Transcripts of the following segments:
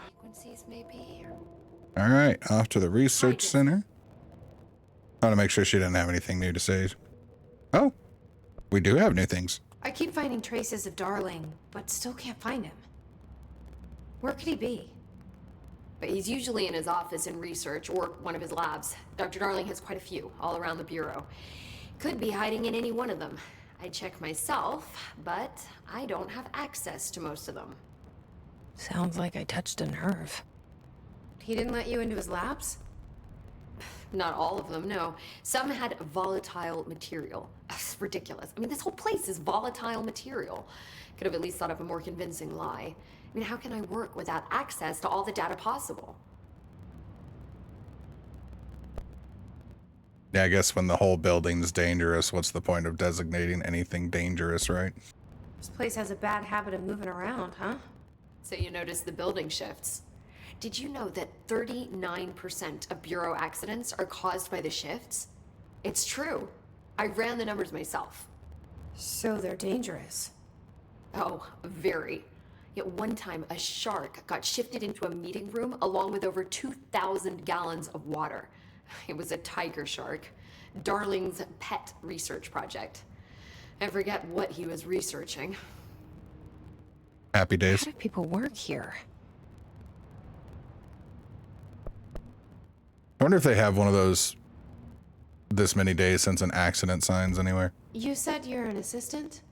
Frequencies maybe. All right, off to the research center. I want to make sure she didn't have anything new to say. Oh, we do have new things. I keep finding traces of Darling, but still can't find him. Where could he be? But he's usually in his office in research or one of his labs. Dr. Darling has quite a few all around the Bureau. Could be hiding in any one of them. I check myself, but I don't have access to most of them. Sounds like I touched a nerve. He didn't let you into his labs? Not all of them, no. Some had volatile material. It's ridiculous. I mean, this whole place is volatile material. Could have at least thought of a more convincing lie. I mean, how can I work without access to all the data possible? Yeah, I guess when the whole building's dangerous, what's the point of designating anything dangerous, right? This place has a bad habit of moving around, huh? So you notice the building shifts. Did you know that 39% of Bureau accidents are caused by the shifts? It's true. I ran the numbers myself. So they're dangerous. Oh, very. Yet one time, a shark got shifted into a meeting room along with over 2,000 gallons of water. It was a tiger shark. Darling's pet research project. I forget what he was researching. Happy days. How do people work here? I wonder if they have one of those this many days since an accident signs anywhere. You said you're an assistant?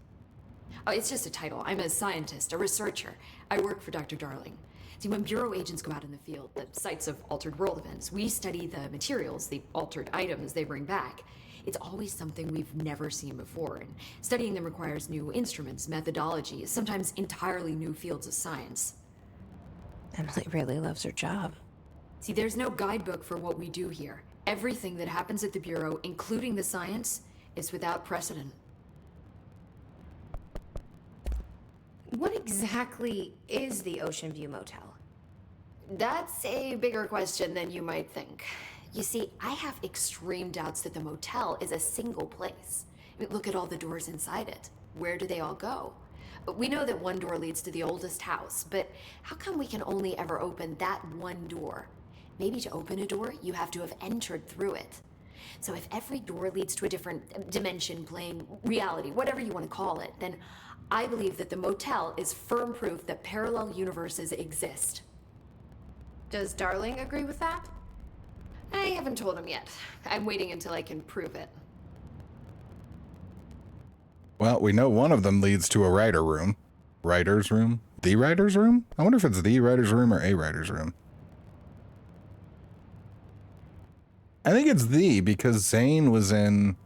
Oh, it's just a title. I'm a scientist, a researcher. I work for Dr. Darling. See, when Bureau agents go out in the field, the sites of altered world events, we study the materials, the altered items they bring back. It's always something we've never seen before, and studying them requires new instruments, methodologies, sometimes entirely new fields of science. Emily really loves her job. See, there's no guidebook for what we do here. Everything that happens at the Bureau, including the science, is without precedent. What exactly is the Ocean View Motel? That's a bigger question than you might think. You see, I have extreme doubts that the motel is a single place. I mean, look at all the doors inside it. Where do they all go? We know that one door leads to the oldest house, but how come we can only ever open that one door? Maybe to open a door, you have to have entered through it. So if every door leads to a different dimension, plane, reality, whatever you want to call it, then I believe that the motel is firm proof that parallel universes exist. Does Darling agree with that? I haven't told him yet. I'm waiting until I can prove it. Well, we know one of them leads to a writer room. Writer's room? The writer's room? I wonder if it's the writer's room or a writer's room. I think it's the, because Zane was in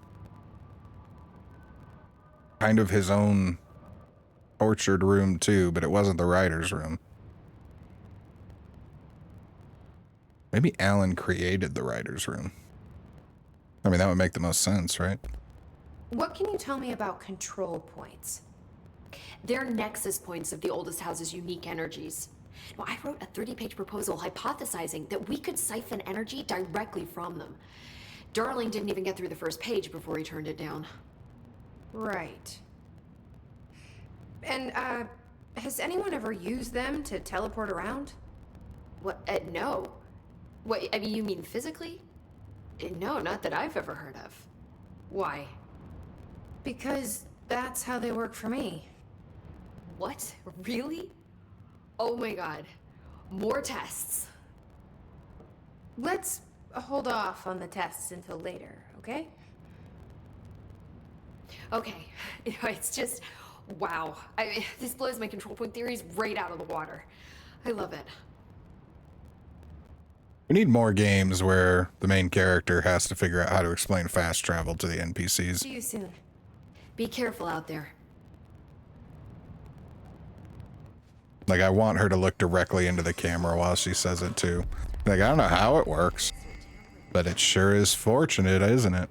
kind of his own orchard room too, but it wasn't the writer's room. Maybe Alan created the writer's room. I mean, that would make the most sense, right? What can you tell me about control points? They're nexus points of the oldest house's unique energies. Now, I wrote a 30-page proposal hypothesizing that we could siphon energy directly from them. Darling didn't even get through the first page before he turned it down. Right. And, has anyone ever used them to teleport around? What, no. What, I mean, you mean physically? No, not that I've ever heard of. Why? Because that's how they work for me. What? Really? Oh my god. More tests. Let's hold off on the tests until later, okay? Okay. It's just, wow. This blows my control point theories right out of the water. I love it. We need more games where the main character has to figure out how to explain fast travel to the NPCs. See you soon. Be careful out there. Like, I want her to look directly into the camera while she says it too. Like, I don't know how it works, but it sure is fortunate, isn't it?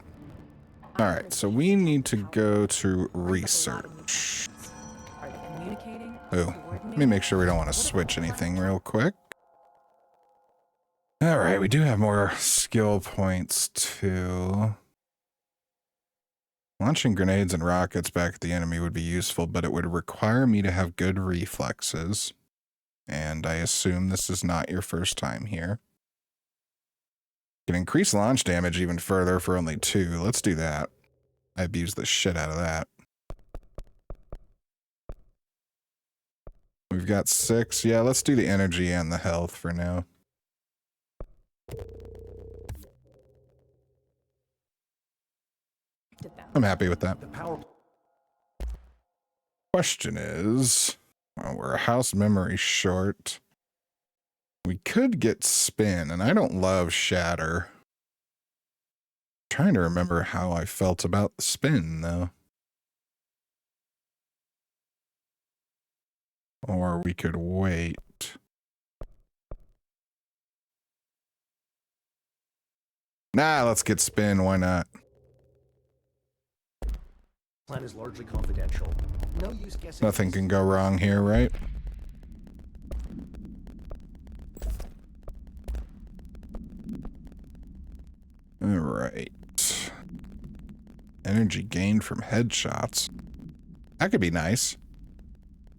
All right, so we need to go to research. Oh, let me make sure we don't want to switch anything real quick. All right, we do have more skill points too. Launching grenades and rockets back at the enemy would be useful, but it would require me to have good reflexes. And I assume this is not your first time here. Can increase launch damage even further for only 2. Let's do that. I abused the shit out of that. We've got 6. Yeah, let's do the energy and the health for now. I'm happy with that. Question is, well, we're a house memory short. We could get spin, and I don't love shatter. Trying to remember how I felt about the spin, though. Or we could wait. Nah, let's get spin. Why not? Plan is largely confidential. No use guessing. Nothing can go wrong here, right? All right. Energy gained from headshots. That could be nice.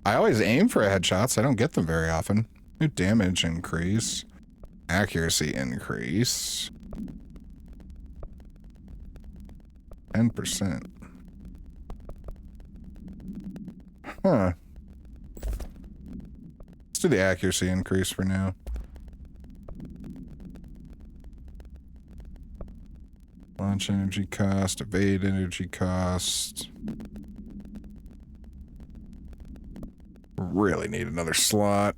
I always aim for headshots. I don't get them very often. New damage increase. Accuracy increase. 10%. Huh. Let's do the accuracy increase for now. Launch energy cost, evade energy cost. Really need another slot.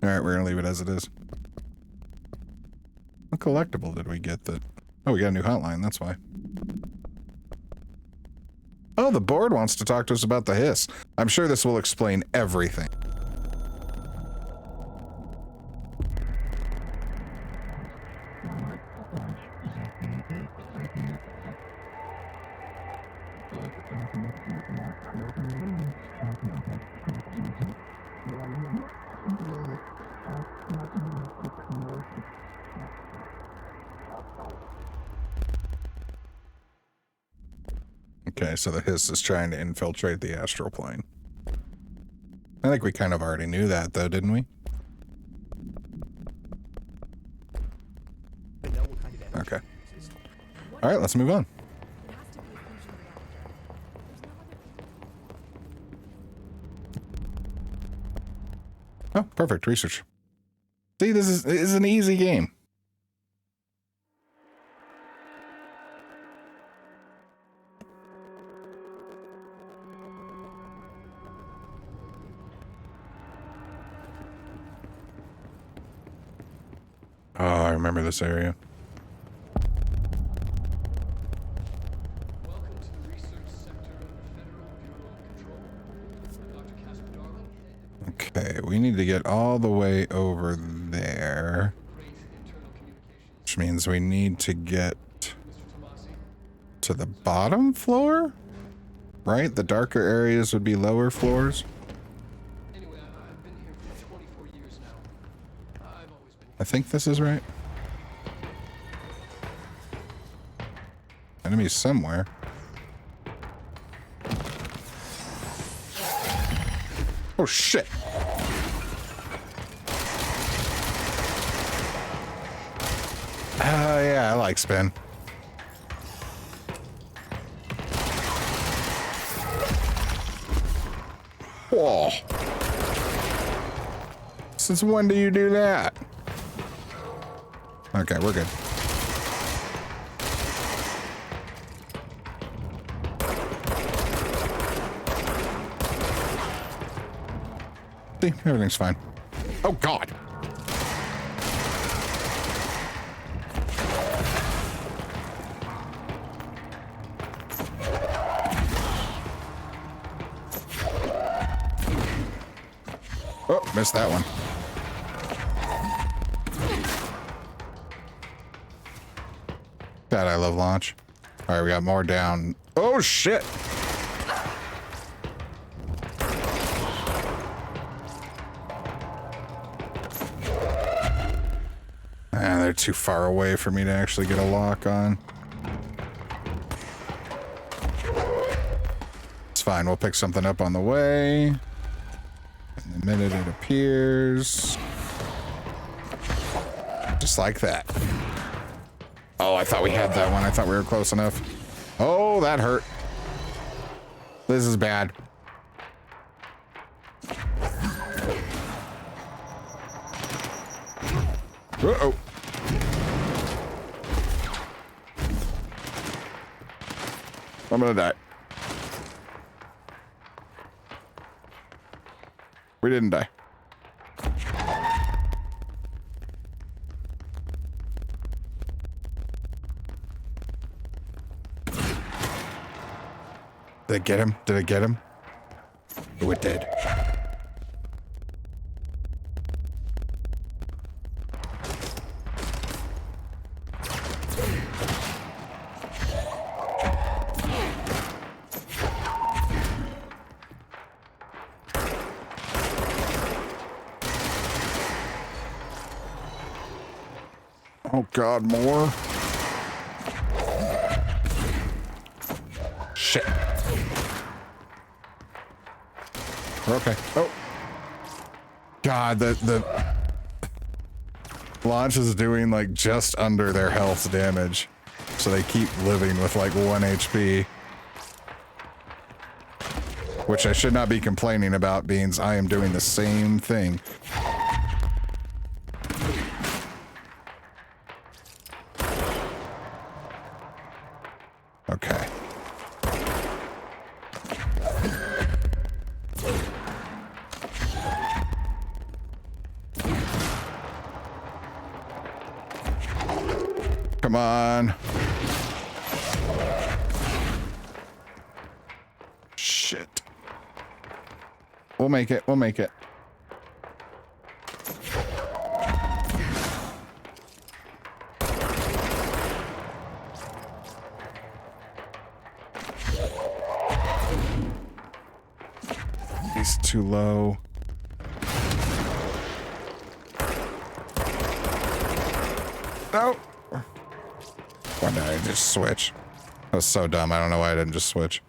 Alright, we're gonna leave it as it is. What collectible did we get that? Oh, we got a new hotline, that's why. Oh, the board wants to talk to us about the hiss. I'm sure this will explain everything. Okay, so the hiss is trying to infiltrate the astral plane. I think we kind of already knew that, though, didn't we? Okay. All right, let's move on. Oh, perfect. Research. See, this is an easy game. Oh, I remember this area. Welcome to the research center of the Federal Bureau of Control. Dr. Casper Darling. Okay, we need to get all the way over there. Which means we need to get to the bottom floor? Right? The darker areas would be lower floors? Anyway, I've been here for 24 years now. I've always been. I think this is right. Enemies somewhere. Oh shit! Yeah, I like spin. Whoa. Since when do you do that? Okay, we're good. See, everything's fine. Oh, God. Oh, missed that one. God, I love launch. All right, we got more down. Oh, shit. They're too far away for me to actually get a lock on. It's fine. We'll pick something up on the way. And the minute it appears. Just like that. Oh, I thought we had that one. I thought we were close enough. Oh, that hurt. This is bad. Uh-oh. I'm gonna die. We didn't die. Did it get him? Did it get him? Oh, it did. Oh God, more. Shit. We're okay. Oh. God, the launch is doing like just under their health damage. So they keep living with like 1 HP. Which I should not be complaining about, beans. I am doing the same thing. Okay. Come on. Shit. We'll make it. We'll make it. He's too low. No. Why did I just switch? That was so dumb. I don't know why I didn't just switch.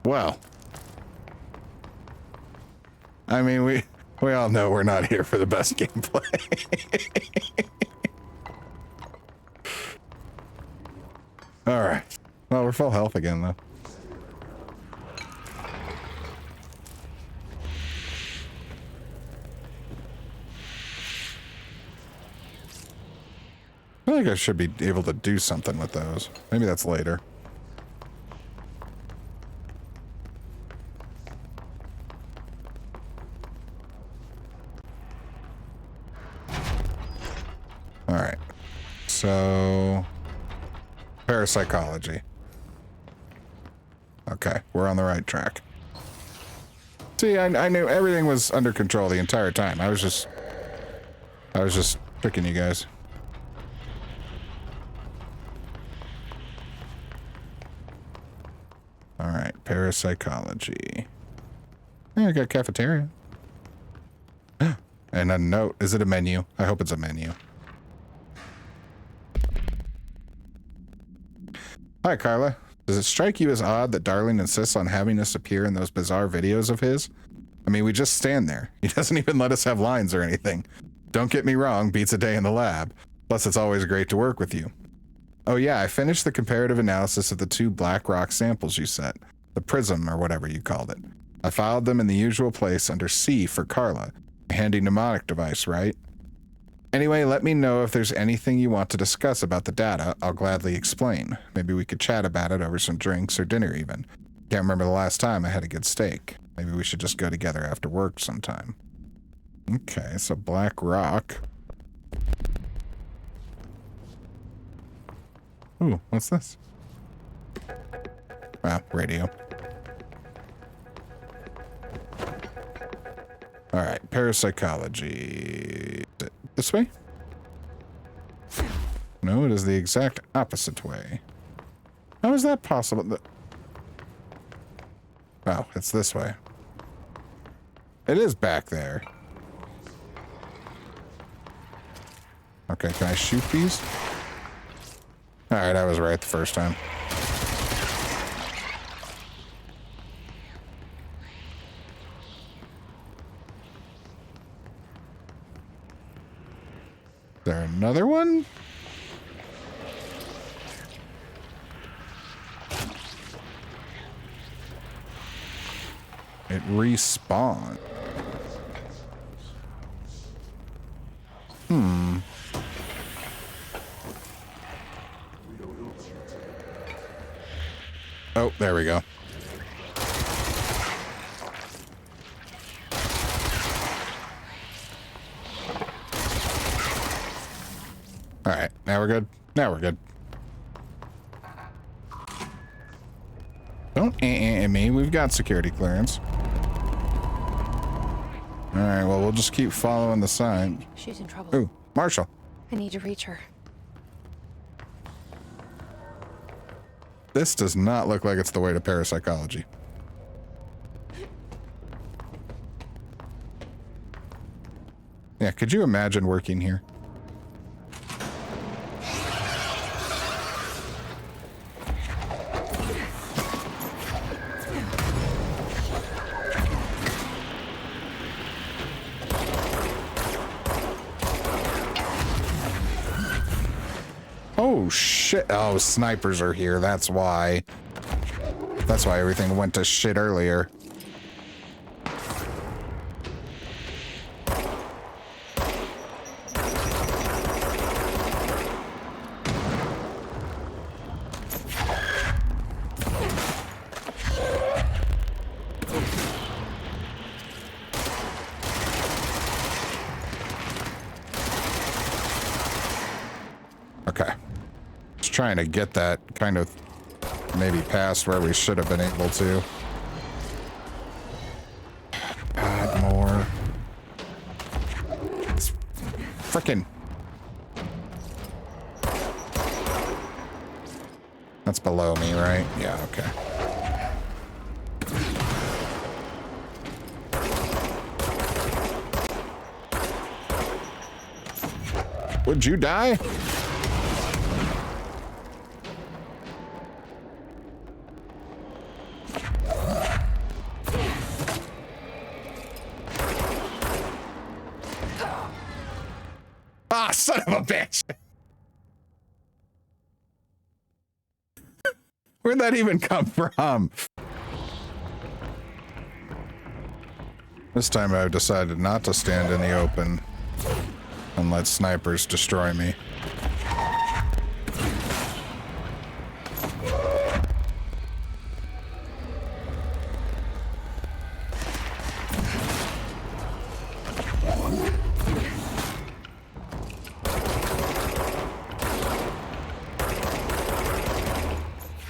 Well. I mean, we all know we're not here for the best gameplay. All right. Well, we're full health again, though. I feel like I should be able to do something with those. Maybe that's later. All right. So, parapsychology. Okay, we're on the right track. See, I knew everything was under control the entire time. I was just tricking you guys. All right, parapsychology. Yeah, I got cafeteria. And a note. Is it a menu? I hope it's a menu. Hi, Carla. Does it strike you as odd that Darling insists on having us appear in those bizarre videos of his? I mean, we just stand there. He doesn't even let us have lines or anything. Don't get me wrong, beats a day in the lab. Plus, it's always great to work with you. Oh yeah, I finished the comparative analysis of the 2 black rock samples you sent. The prism, or whatever you called it. I filed them in the usual place under C for Carla. A handy mnemonic device, right? Anyway, let me know if there's anything you want to discuss about the data. I'll gladly explain. Maybe we could chat about it over some drinks or dinner even. Can't remember the last time I had a good steak. Maybe we should just go together after work sometime. Okay, so black rock. Ooh, what's this? Ah, radio. All right, parapsychology. Is it this way? No, it is the exact opposite way. How is that possible? Oh, it's this way. It is back there. Okay, can I shoot these? Alright, I was right the first time. There another one? It respawned. Oh, there we go. All right, now we're good. Now we're good. Don't me. We've got security clearance. All right, well, we'll just keep following the sign. She's in trouble. Ooh, Marshall. I need to reach her. This does not look like it's the way to parapsychology. Yeah, could you imagine working here? Oh, shit. Oh, snipers are here. That's why. That's why everything went to shit earlier. Okay. Just trying to get that kind of maybe past where we should have been able to. God, more. It's frickin'. That's below me, right? Yeah, okay. Would you die? Ah, son of a bitch! Where'd that even come from? This time I've decided not to stand in the open and let snipers destroy me.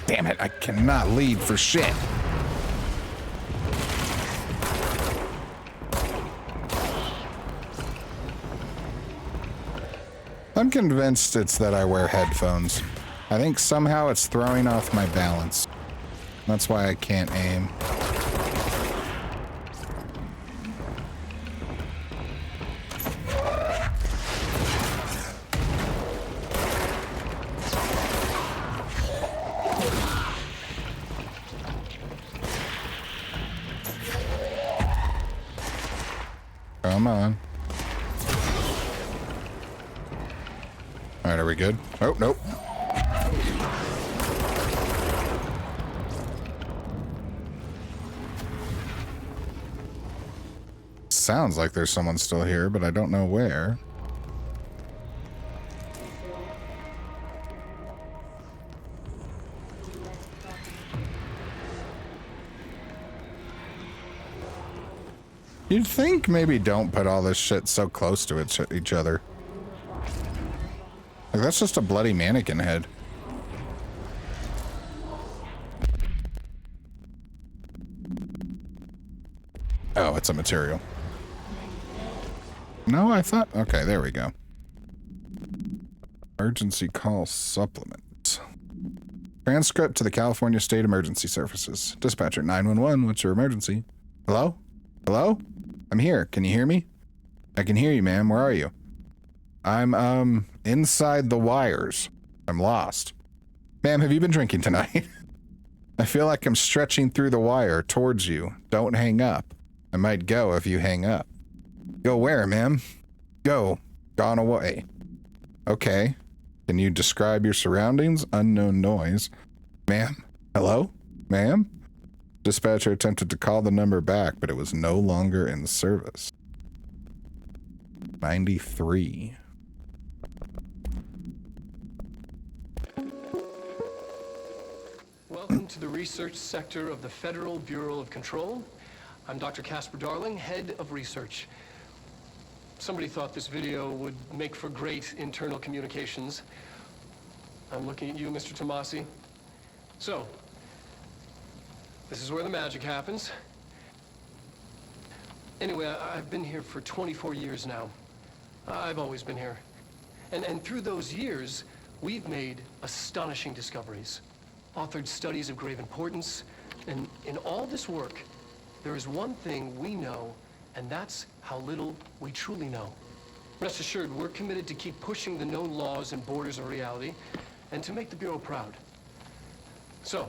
Damn it, I cannot lead for shit. I'm convinced it's that I wear headphones. I think somehow it's throwing off my balance. That's why I can't aim. Come on. All right, are we good? Oh, nope. Sounds like there's someone still here, but I don't know where. You'd think maybe don't put all this shit so close to each other. Like, that's just a bloody mannequin head. Oh, it's a material. No, I thought... Okay, there we go. Emergency call supplement. Transcript to the California State Emergency Services. Dispatcher 911, what's your emergency? Hello? Hello? I'm here. Can you hear me? I can hear you, ma'am. Where are you? I'm, inside the wires. I'm lost. Ma'am, have you been drinking tonight? I feel like I'm stretching through the wire towards you. Don't hang up. I might go if you hang up. Go where, ma'am? Go. Gone away. Okay. Can you describe your surroundings? Unknown noise. Ma'am? Hello? Ma'am? Dispatcher attempted to call the number back, but it was no longer in service. 93. Welcome to the research sector of the Federal Bureau of Control. I'm Dr. Casper Darling, head of research. Somebody thought this video would make for great internal communications. I'm looking at you, Mr. Tomasi. So, this is where the magic happens. Anyway, I've been here for 24 years now. I've always been here. And through those years, we've made astonishing discoveries, authored studies of grave importance, and in all this work, there is one thing we know, and that's how little we truly know. Rest assured, we're committed to keep pushing the known laws and borders of reality, and to make the Bureau proud. So,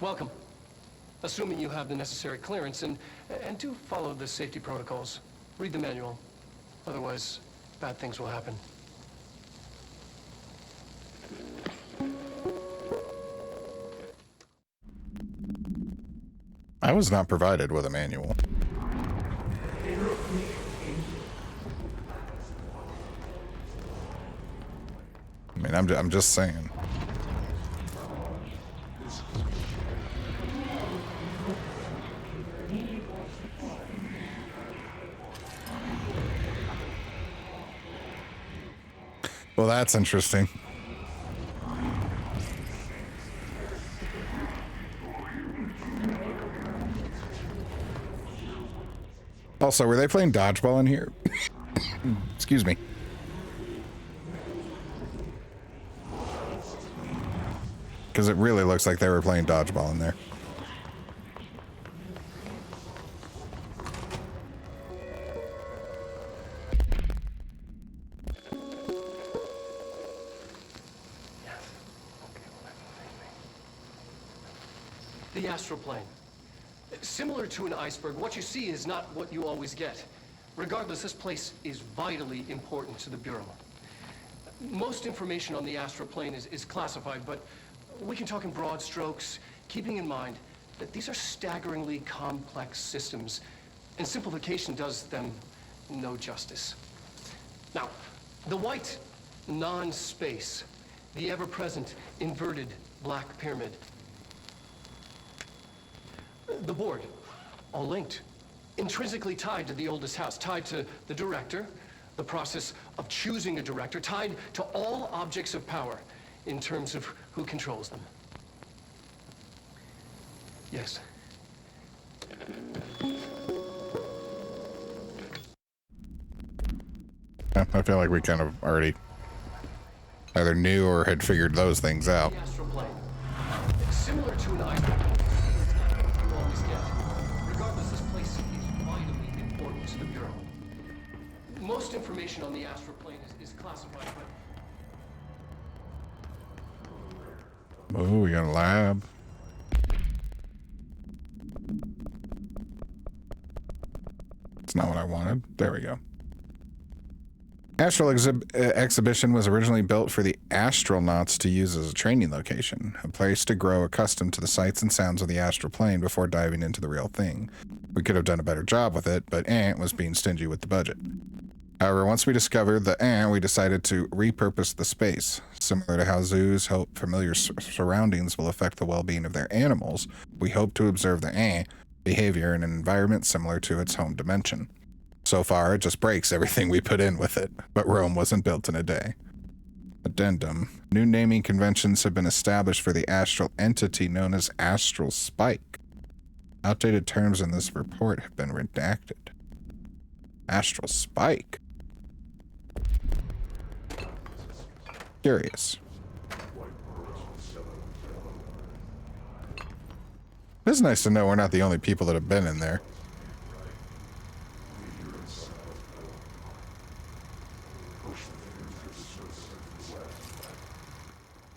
welcome. Assuming you have the necessary clearance, and do follow the safety protocols. Read the manual. Otherwise, bad things will happen. I was not provided with a manual. I mean, I'm just saying. Well, that's interesting. Also, were they playing dodgeball in here? Excuse me. Because it really looks like they were playing dodgeball in there. The astral plane. Similar to an iceberg, what you see is not what you always get. Regardless, this place is vitally important to the Bureau. Most information on the astral plane is classified, but we can talk in broad strokes, keeping in mind that these are staggeringly complex systems, and simplification does them no justice. Now, the white non-space, the ever-present inverted black pyramid, the board, all linked, intrinsically tied to the oldest house, tied to the director, the process of choosing a director, tied to all objects of power in terms of who controls them. Yes. Yeah, I feel like we kind of already either knew or had figured those things out. The astral plane. Similar to an iceberg. You always get. Regardless, this place is vitally important to the Bureau. Most information on the astral plane is classified, but... Oh, we got a lab. It's not what I wanted. There we go. Astral Exhibition was originally built for the astronauts to use as a training location, a place to grow accustomed to the sights and sounds of the astral plane before diving into the real thing. We could have done a better job with it, but was being stingy with the budget. However, once we discovered the we decided to repurpose the space. Similar to how zoos hope familiar surroundings will affect the well-being of their animals, we hope to observe the behavior in an environment similar to its home dimension. So far, it just breaks everything we put in with it, but Rome wasn't built in a day. Addendum. New naming conventions have been established for the astral entity known as Astral Spike. Outdated terms in this report have been redacted. Astral Spike? Curious. It's nice to know we're not the only people that have been in there.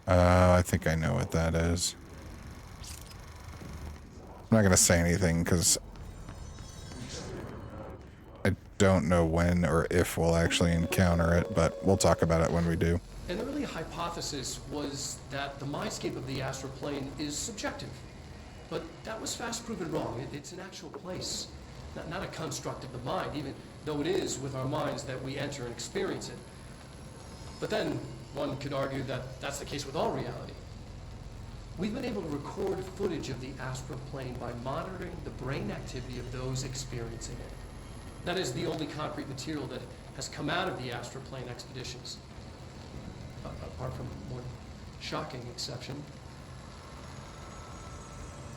I think I know what that is. I'm not going to say anything because I don't know when or if we'll actually encounter it, but we'll talk about it when we do. An early hypothesis was that the mindscape of the astral plane is subjective. But that was fast proven wrong. It's an actual place, not a construct of the mind, even though it is with our minds that we enter and experience it. But then one could argue that that's the case with all reality. We've been able to record footage of the astral plane by monitoring the brain activity of those experiencing it. That is the only concrete material that has come out of the astral plane expeditions. Apart from one shocking exception.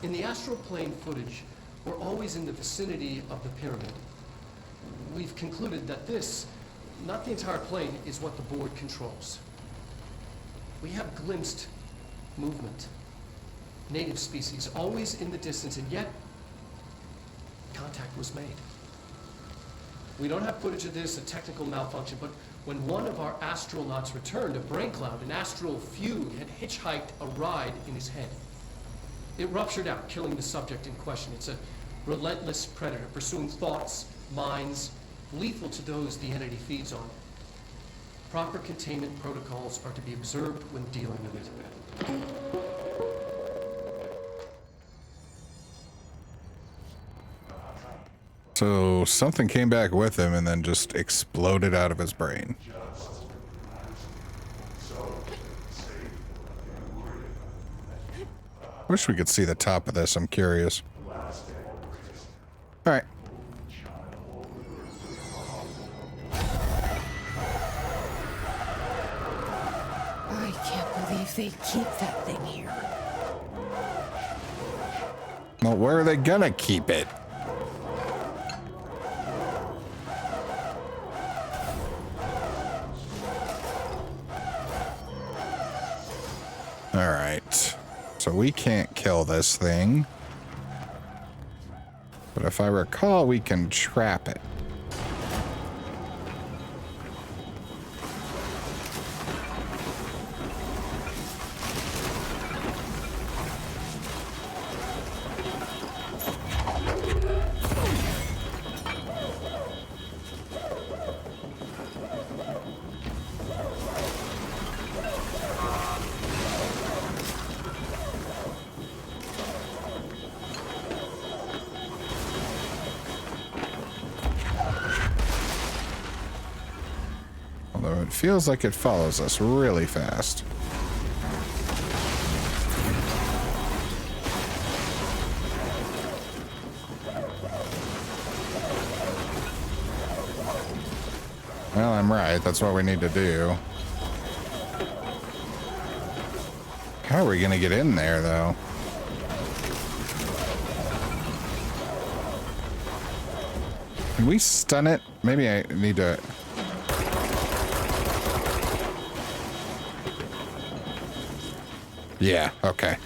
In the astral plane footage, we're always in the vicinity of the pyramid. We've concluded that this, not the entire plane, is what the board controls. We have glimpsed movement, native species, always in the distance, and yet contact was made. We don't have footage of this, a technical malfunction, but when one of our astronauts returned, a brain cloud, an astral fugue, had hitchhiked a ride in his head. It ruptured out, killing the subject in question. It's a relentless predator, pursuing thoughts, minds, lethal to those the entity feeds on. Proper containment protocols are to be observed when dealing with it. So something came back with him and then just exploded out of his brain. Wish we could see the top of this, I'm curious. Alright. I can't believe they keep that thing here. Well, where are they gonna keep it? Alright. So we can't kill this thing. But if I recall, we can trap it. Although it feels like it follows us really fast. Well, I'm right. That's what we need to do. How are we going to get in there, though? Can we stun it? Maybe I need to... Yeah, okay.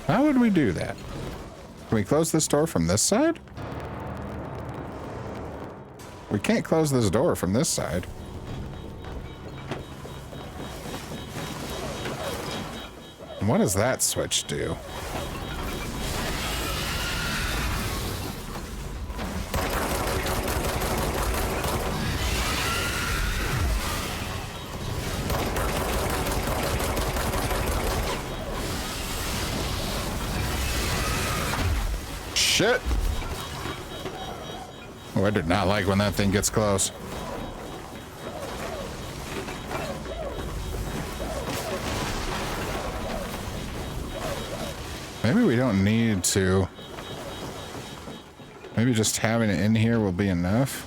How would we do that? Can we close this door from this side? We can't close this door from this side. What does that switch do? Shit! Oh, I do not like when that thing gets close. Maybe we don't need to. Maybe just having it in here will be enough.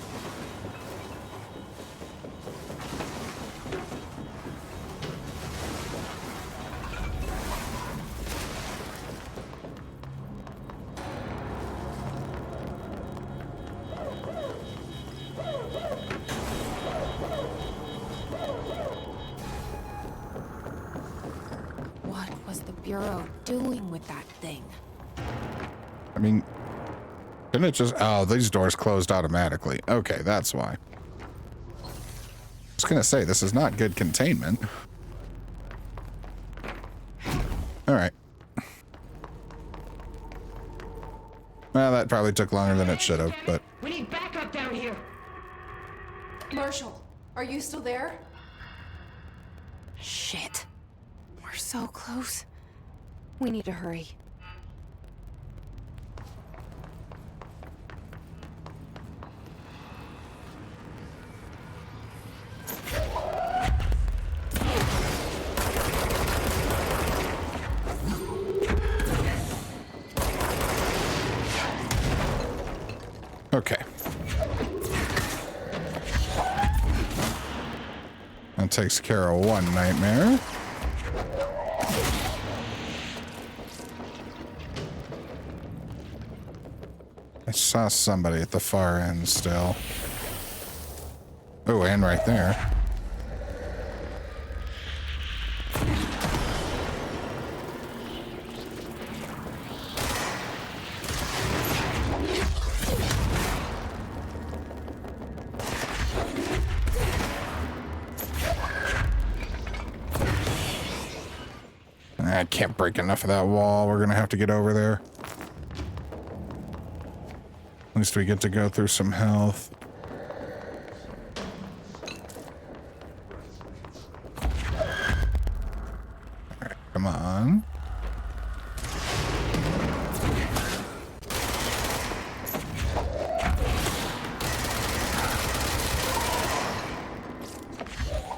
What was the Bureau doing with that thing? I mean, Didn't it just... Oh, these doors closed automatically. Okay, that's why. I was gonna say, this is not good containment. Alright. Well, that probably took longer than it should have, but... We need backup down here. Marshall, are you still there? Shit. We're so close. We need to hurry. Okay. That takes care of one nightmare. I saw somebody at the far end still. Oh, and right there. I can't break enough of that wall. We're gonna have to get over there. At least we get to go through some health. Alright, come on.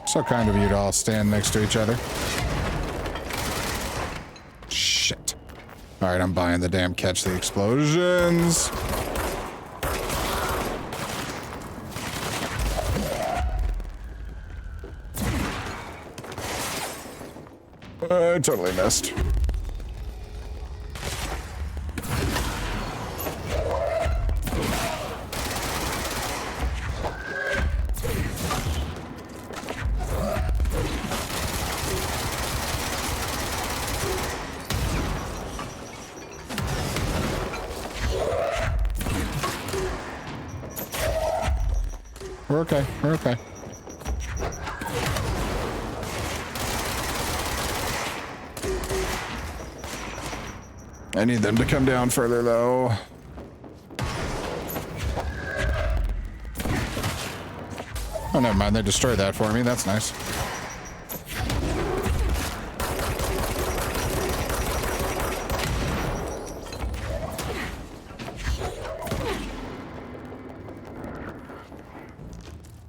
So kind of you to all stand next to each other. Shit. Alright, I'm buying the damn catch the explosions. I totally missed. We're okay. We're okay. I need them to come down further, though. Oh, never mind. They destroyed that for me. That's nice.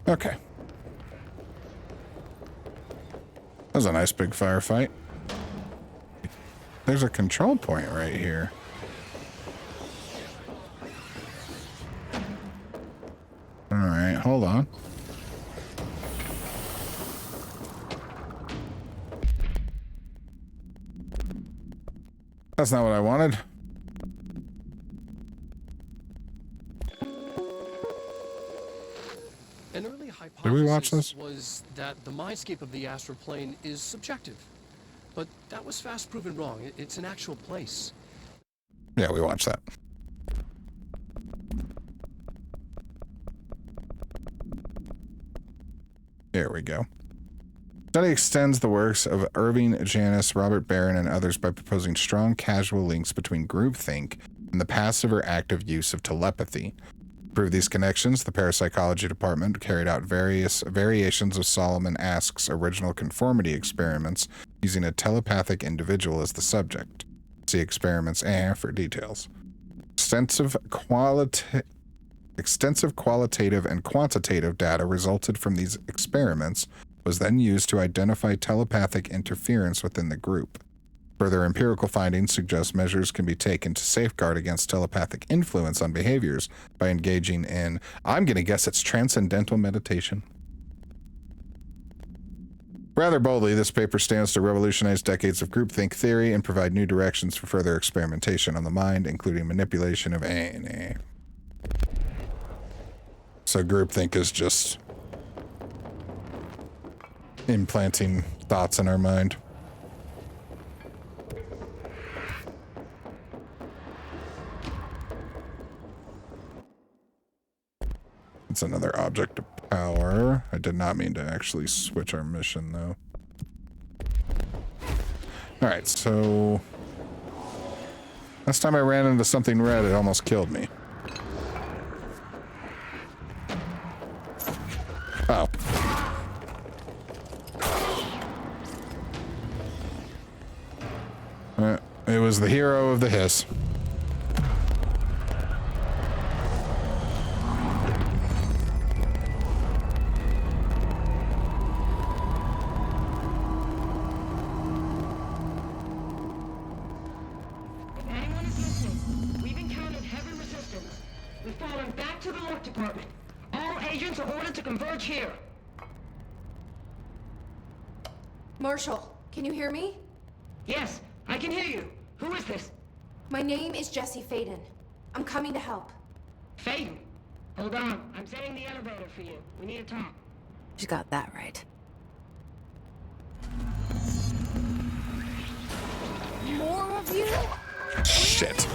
Okay. That was a nice big firefight. There's a control point right here. All right, hold on. That's not what I wanted. An early hypothesis Did we watch this? was that the mindscape of the astral plane is subjective. But that was fast proven wrong. It's an actual place. Yeah, we watched that. There we go. Study extends the works of Irving Janis, Robert Barron, and others by proposing strong causal links between groupthink and the passive or active use of telepathy. To prove these connections, the parapsychology department carried out various variations of Solomon Asch's original conformity experiments using a telepathic individual as the subject. See experiments A for details. Extensive qualitative and quantitative data resulted from these experiments was then used to identify telepathic interference within the group. Further empirical findings suggest measures can be taken to safeguard against telepathic influence on behaviors by engaging in, I'm going to guess it's transcendental meditation. Rather boldly, this paper stands to revolutionize decades of groupthink theory and provide new directions for further experimentation on the mind, including manipulation of A. So groupthink is just implanting thoughts in our mind. That's another object of power. I did not mean to actually switch our mission, though. Alright, so... last time I ran into something red, it almost killed me. Oh. It was the hero of the hiss. Here. Marshall, can you hear me? Yes, I can hear you. Who is this? My name is Jesse Faden. I'm coming to help. Faden? Hold on. I'm setting the elevator for you. We need to talk. She's got that right. More of you? Shit.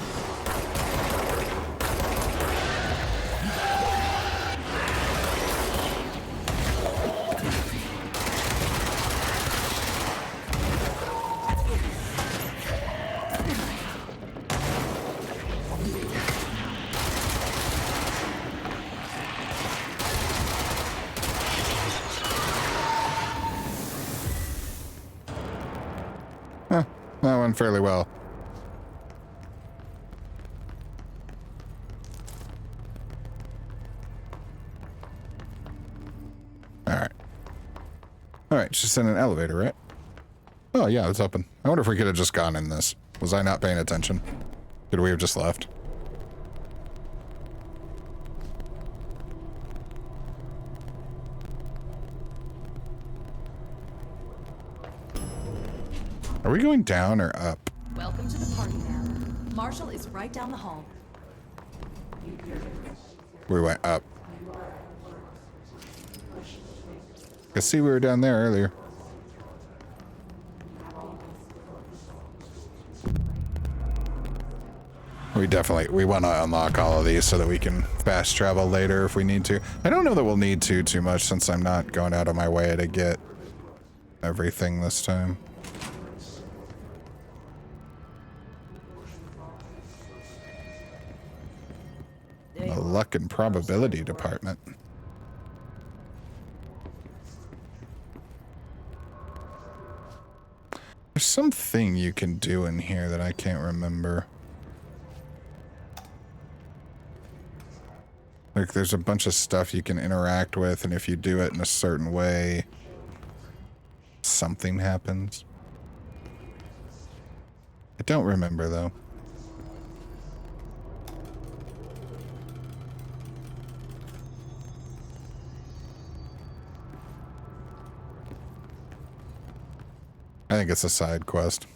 That went fairly well. Alright. Alright, she's in an elevator, right? Oh, yeah, it's open. I wonder if we could have just gone in this. Was I not paying attention? Could we have just left? Are we going down or up? Welcome to the party, ma'am. Marshall is right down the hall. We went up. I see we were down there earlier. We want to unlock all of these so that we can fast travel later if we need to. I don't know that we'll need to too much since I'm not going out of my way to get everything this time. The luck and probability department. There's something you can do in here that I can't remember. Like, there's a bunch of stuff you can interact with, and if you do it in a certain way, something happens. I don't remember, though. I think it's a side quest.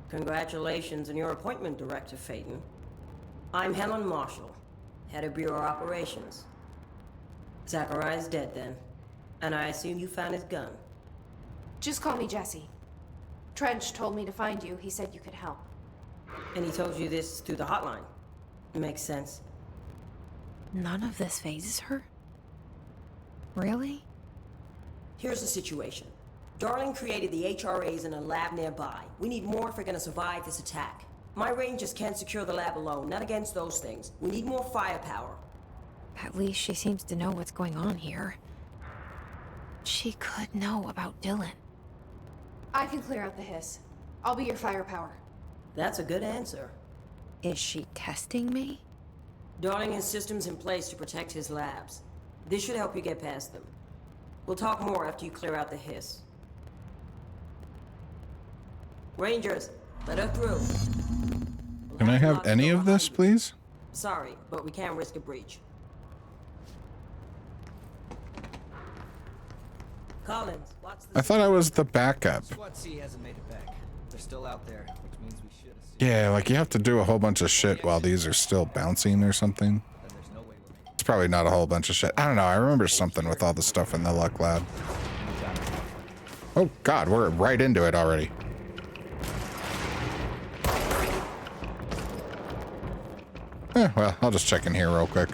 Congratulations on your appointment, Director Faden. I'm Helen Marshall, head of Bureau Operations. Zachariah's dead then, and I assume you found his gun. Just call me Jesse. Trench told me to find you. He said you could help. And he told you this through the hotline. Makes sense. None of this phases her? Really? Here's the situation. Darling created the HRAs in a lab nearby. We need more if we're gonna survive this attack. My rangers can't secure the lab alone, not against those things. We need more firepower. At least she seems to know what's going on here. She could know about Dylan. I can clear out the hiss. I'll be your firepower. That's a good answer. Is she testing me? Darling has systems in place to protect his labs. This should help you get past them. We'll talk more after you clear out the hiss. Rangers, let her through. Can I have any of this, please? Sorry, but we can't risk a breach. Collins, what's the... I thought I was the backup. SWAT C hasn't made it back. They're still out there, which means we should have seen. Yeah, like you have to do a whole bunch of shit while these are still bouncing or something. Then there's no way we're making. It's probably not a whole bunch of shit. I don't know. I remember something with all the stuff in the luck lab. Oh god, we're right into it already. Well, I'll just check in here real quick.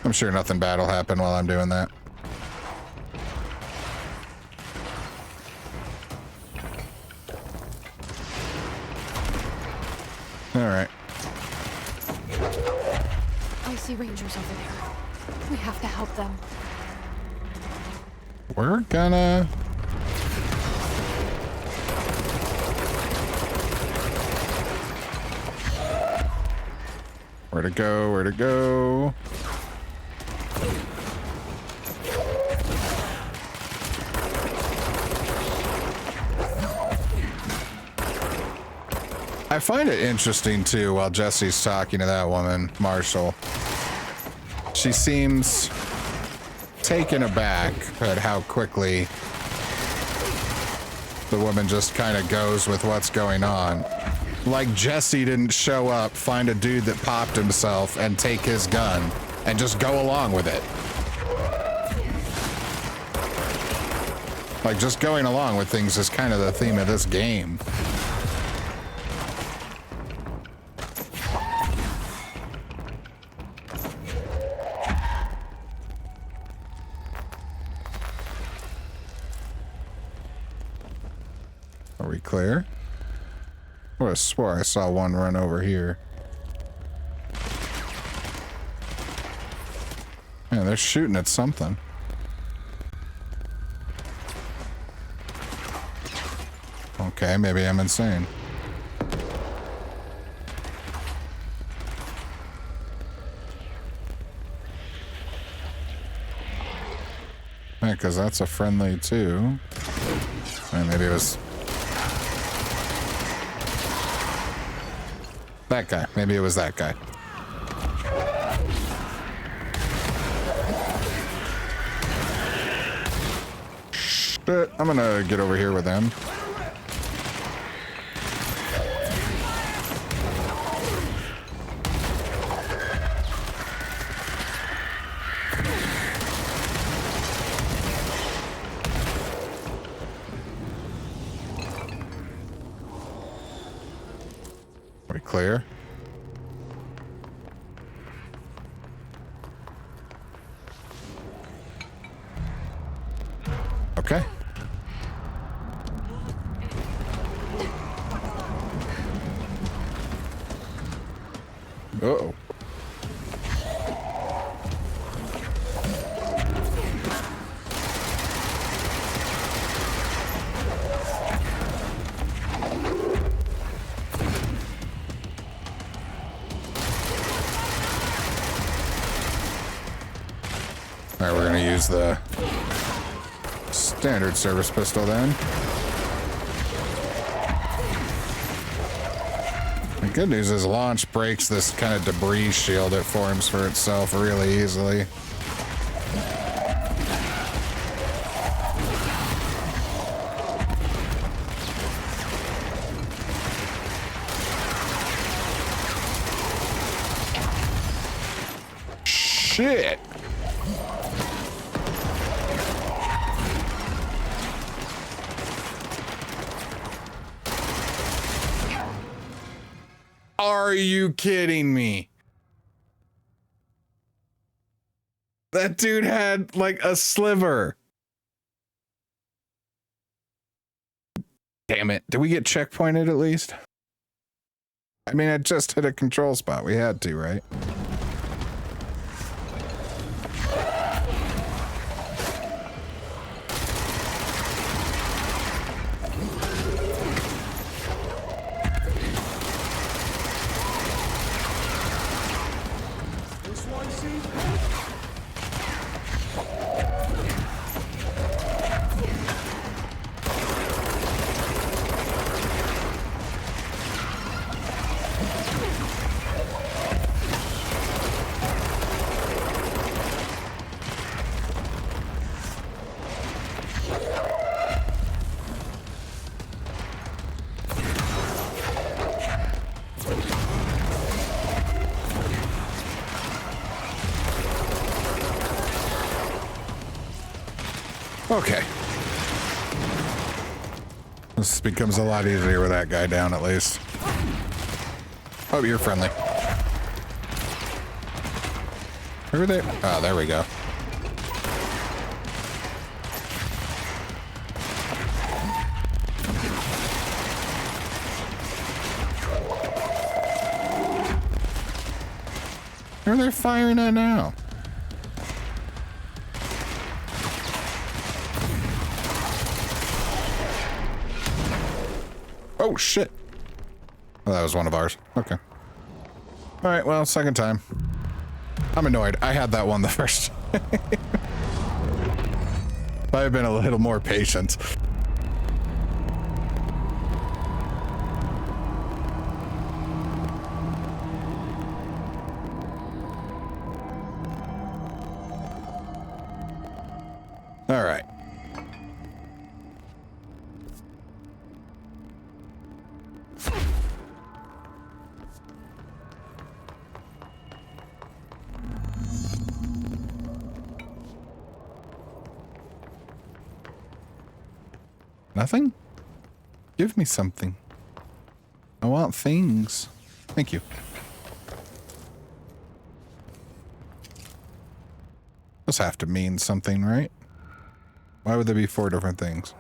I'm sure nothing bad will happen while I'm doing that. Alright. I see rangers over there. We have to help them. We're gonna... Where to go? Where to go? I find it interesting too, while Jesse's talking to that woman, Marshall. She seems taken aback at how quickly the woman just kind of goes with what's going on. Like Jesse didn't show up, find a dude that popped himself, and take his gun, and just go along with it. Like, just going along with things is kind of the theme of this game. Are we clear? I would have swore I saw one run over here. Man, they're shooting at something. Okay, maybe I'm insane. Yeah, because that's a friendly too. And maybe it was... that guy. Maybe it was that guy. Shit, I'm gonna get over here with them. We clear? Okay. Uh-oh. Alright, we're gonna use the standard service pistol then. The good news is launch breaks this kind of debris shield it forms for itself really easily. Shit! Are you kidding me? That dude had like a sliver. Damn it. Did we get checkpointed at least? I mean, I just hit a control spot. We had to, right? Okay. This becomes a lot easier with that guy down, at least. Oh, you're friendly. Where are they? Oh, there we go. Where are they firing at now? Oh, shit. Oh, that was one of ours. Okay. All right, well, second time. I'm annoyed. I had that one the first time. If I had been a little more patient. All right. Nothing? Give me something. I want things. Thank you. Those have to mean something, right? Why would there be 4 different things?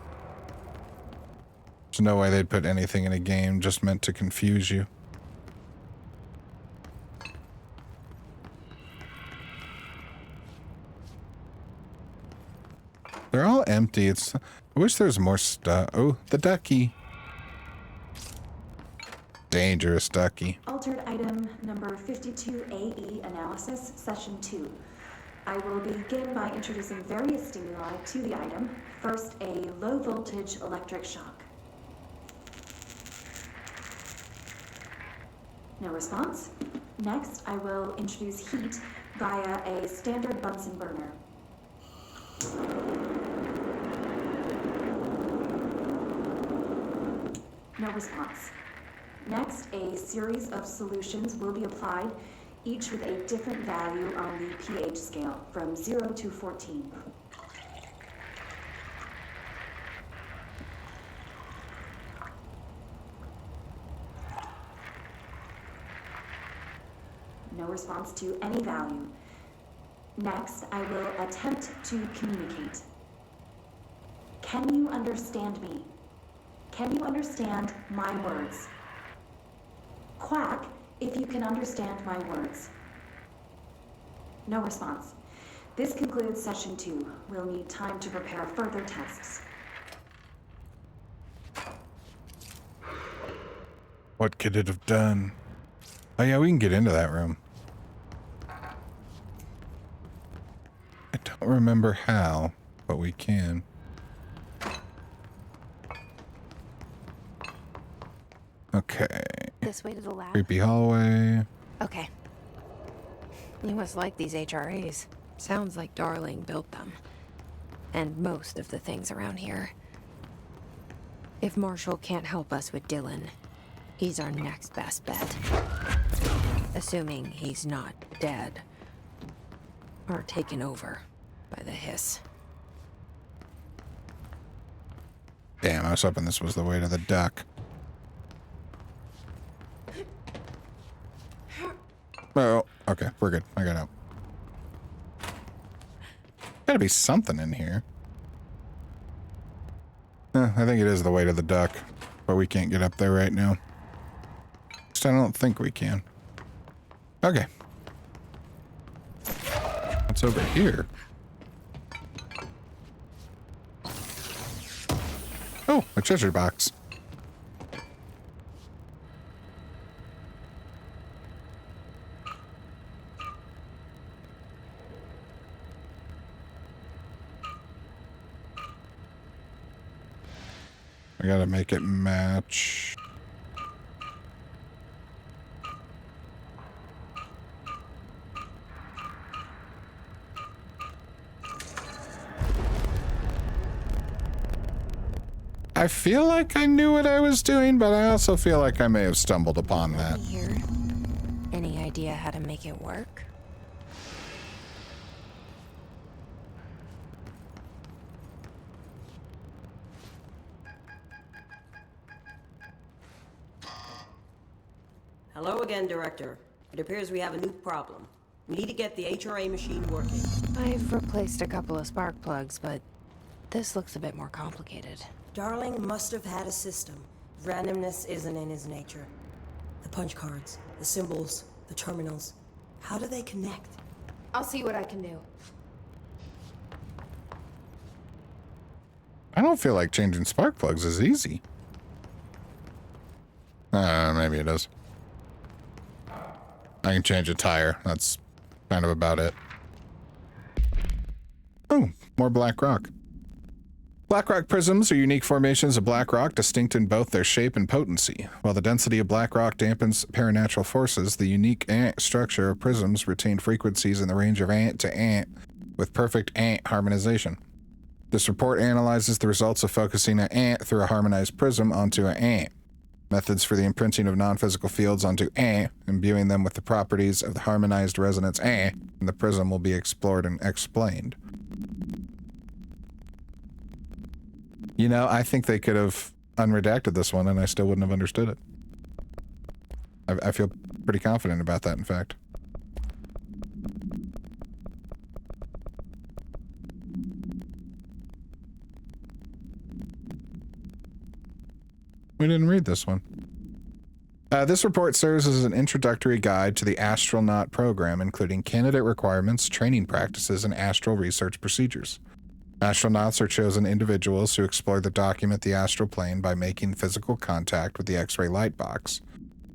There's no way they'd put anything in a game just meant to confuse you. They're all empty. It's. I wish there was more stuff. Oh, the ducky. Dangerous ducky. Altered item number 52AE analysis, session 2. I will begin by introducing various stimuli to the item. First, a low voltage electric shock. No response. Next, I will introduce heat via a standard Bunsen burner. No response. Next, a series of solutions will be applied, each with a different value on the pH scale, from 0 to 14. No response to any value. Next, I will attempt to communicate. Can you understand me? Can you understand my words? Quack if you can understand my words. No response. This concludes session 2. We'll need time to prepare further tests. What could it have done? Oh yeah, we can get into that room. I don't remember how, but we can. Okay. This way to the lab. Creepy hallway. Okay. You must like these HRAs. Sounds like Darling built them. And most of the things around here. If Marshall can't help us with Dylan, he's our next best bet. Assuming he's not dead. Or taken over by the hiss. Damn, I was hoping this was the way to the duck. Oh, okay, we're good. I got out. Gotta be something in here. I think it is the way to the duck, but we can't get up there right now. At least I don't think we can. Okay. What's over here? Oh, a treasure box. I gotta make it match. I feel like I knew what I was doing, but I also feel like I may have stumbled upon that. Here. Any idea how to make it work? Hello again, Director. It appears we have a new problem. We need to get the HRA machine working. I've replaced a couple of spark plugs, but this looks a bit more complicated. Darling must have had a system. Randomness isn't in his nature. The punch cards, the symbols, the terminals. How do they connect? I'll see what I can do. I don't feel like changing spark plugs is easy. Maybe it is. I can change a tire. That's kind of about it. Oh, more black rock. Black rock prisms are unique formations of black rock, distinct in both their shape and potency. While the density of black rock dampens paranatural forces, the unique ant structure of prisms retain frequencies in the range of ant to ant with perfect ant harmonization. This report analyzes the results of focusing an ant through a harmonized prism onto an ant. Methods for the imprinting of non-physical fields onto ant, imbuing them with the properties of the harmonized resonance ant, and the prism will be explored and explained. You know, I think they could have unredacted this one and I still wouldn't have understood it. I feel pretty confident about that, in fact. We didn't read this one. This report serves as an introductory guide to the astronaut program, including candidate requirements, training practices, and astral research procedures. Astronauts are chosen individuals who explore the document the astral plane by making physical contact with the X-ray light box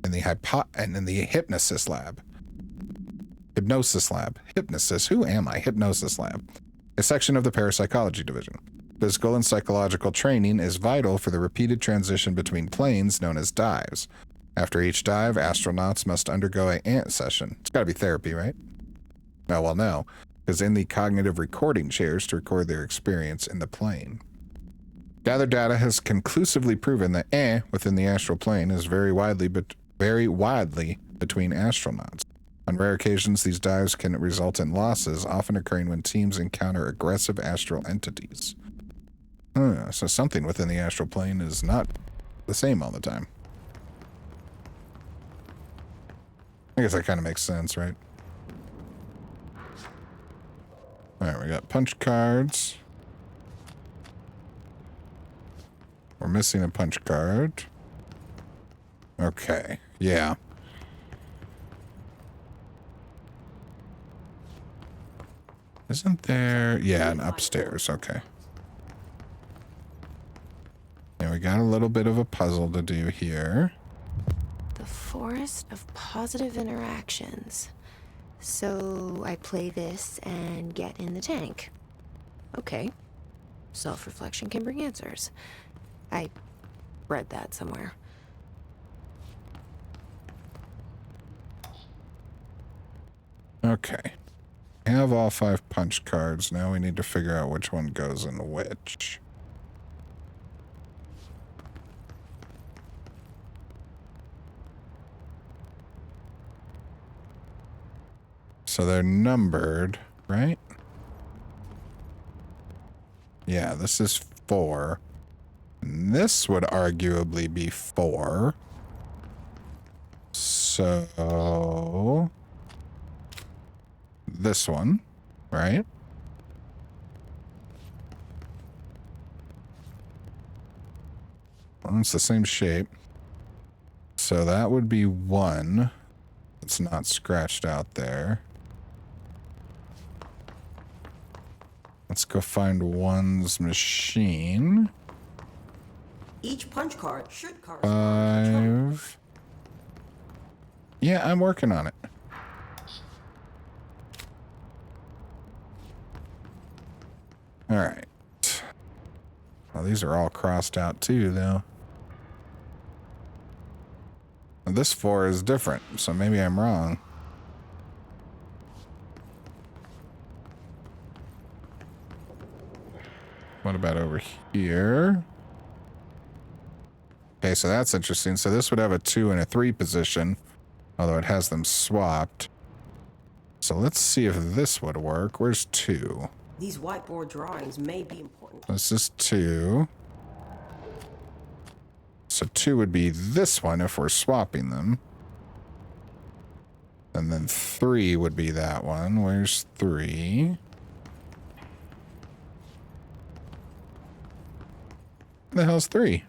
in the hypnosis lab. Hypnosis lab. Hypnosis. Who am I? Hypnosis lab. A section of the parapsychology division. Physical and psychological training is vital for the repeated transition between planes known as dives. After each dive, astronauts must undergo an ant session. It's got to be therapy, right? Oh, well, no, because in the cognitive recording chairs to record their experience in the plane. Gathered data has conclusively proven that within the astral plane is very widely between astronauts. On rare occasions, these dives can result in losses, often occurring when teams encounter aggressive astral entities. So something within the astral plane is not the same all the time. I guess that kind of makes sense, right? Alright, we got punch cards. We're missing a punch card. Okay, yeah. Isn't there... Yeah, an upstairs, okay. Yeah, we got a little bit of a puzzle to do here. The forest of positive interactions. So I play this and get in the tank. Okay. Self-reflection can bring answers. I read that somewhere. Okay. We have all 5 punch cards. Now we need to figure out which one goes in which. So they're numbered, right? Yeah, this is 4. And this would arguably be 4. So... this one, right? Well, it's the same shape. So that would be 1. It's not scratched out there. Let's go find 1's machine. Each punch card should correspond to 5. Yeah, I'm working on it. All right. Well, these are all crossed out too, though. And this 4 is different, so maybe I'm wrong. What about over here? Okay, so that's interesting. So this would have a 2 and a 3 position, although it has them swapped. So let's see if this would work. Where's 2? These whiteboard drawings may be important. This is 2. So 2 would be this one if we're swapping them. And then 3 would be that one. Where's 3? The hell's 3?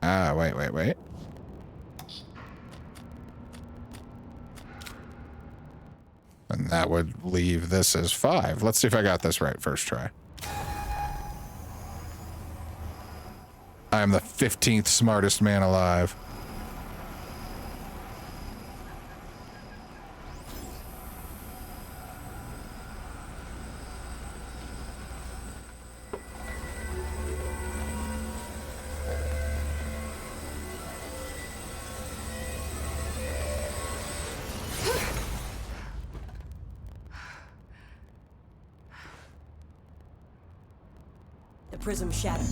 Ah, wait. And that would leave this as 5. Let's see if I got this right first try. I am the 15th smartest man alive. The prism shattered.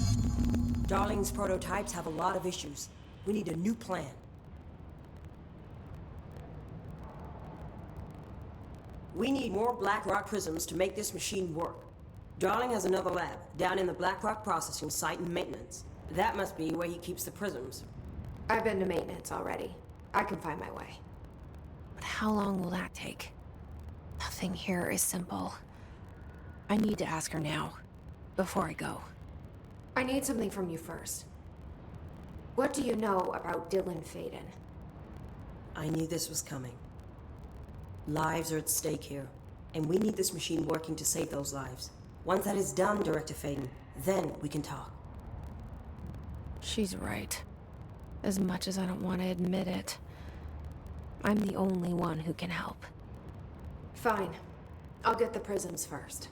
Darling's prototypes have a lot of issues. We need a new plan. We need more Black Rock prisms to make this machine work. Darling has another lab, down in the Black Rock processing site and maintenance. That must be where he keeps the prisms. I've been to maintenance already. I can find my way. But how long will that take? Nothing here is simple. I need to ask her now, before I go. I need something from you first. What do you know about Dylan Faden? I knew this was coming. Lives are at stake here, and we need this machine working to save those lives. Once that is done, Director Faden, then we can talk. She's right. As much as I don't want to admit it, I'm the only one who can help. Fine. I'll get the prisms first.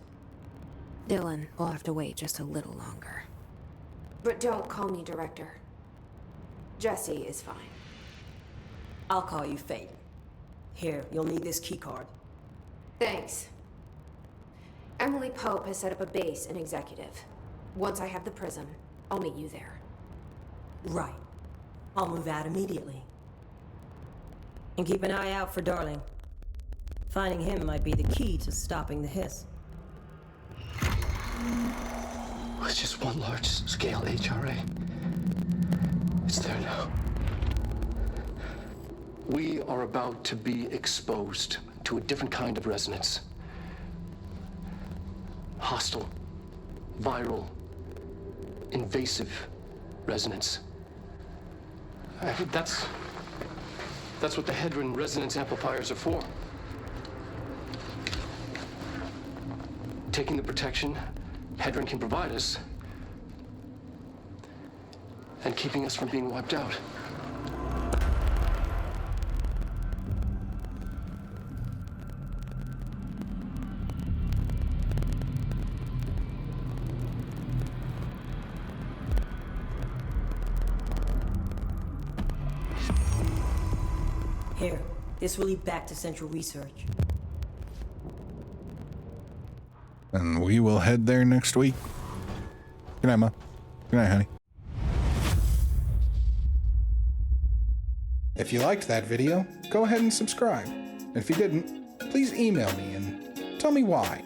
Dylan will have to wait just a little longer. But don't call me Director. Jesse is fine. I'll call you Faden. Here, you'll need this keycard. Thanks. Emily Pope has set up a base in Executive. Once I have the prism, I'll meet you there. Right. I'll move out immediately. And keep an eye out for Darling. Finding him might be the key to stopping the hiss. It's just one large-scale HRA. It's there now. We are about to be exposed to a different kind of resonance. Hostile, viral, invasive resonance. That's what the Hedron resonance amplifiers are for. Taking the protection Hedron can provide us, and keeping us from being wiped out. Here, this will lead back to Central Research. And we will head there next week. Good night, Ma. Good night, honey. If you liked that video, go ahead and subscribe. If you didn't, please email me and tell me why.